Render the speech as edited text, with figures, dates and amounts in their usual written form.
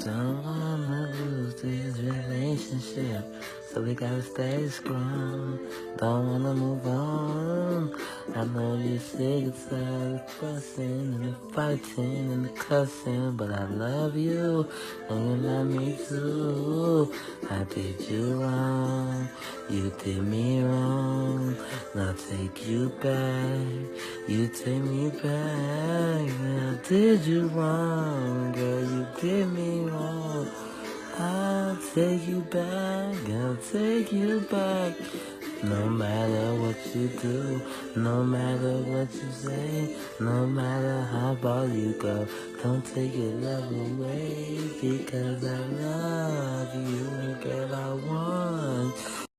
Don't wanna lose this relationship, so we gotta stay strong. Don't wanna move on. I know you sick and tired of fussing and the fighting and the cussing, but I love you and you love me too. I did you wrong, you did me wrong. Now take you back, you take me back. I did you wrong, girl, you did me wrong. I'll take you back, I'll take you back. No matter what you do, no matter what you say, no matter how far you go, don't take your love away, because I love you, and girl, I want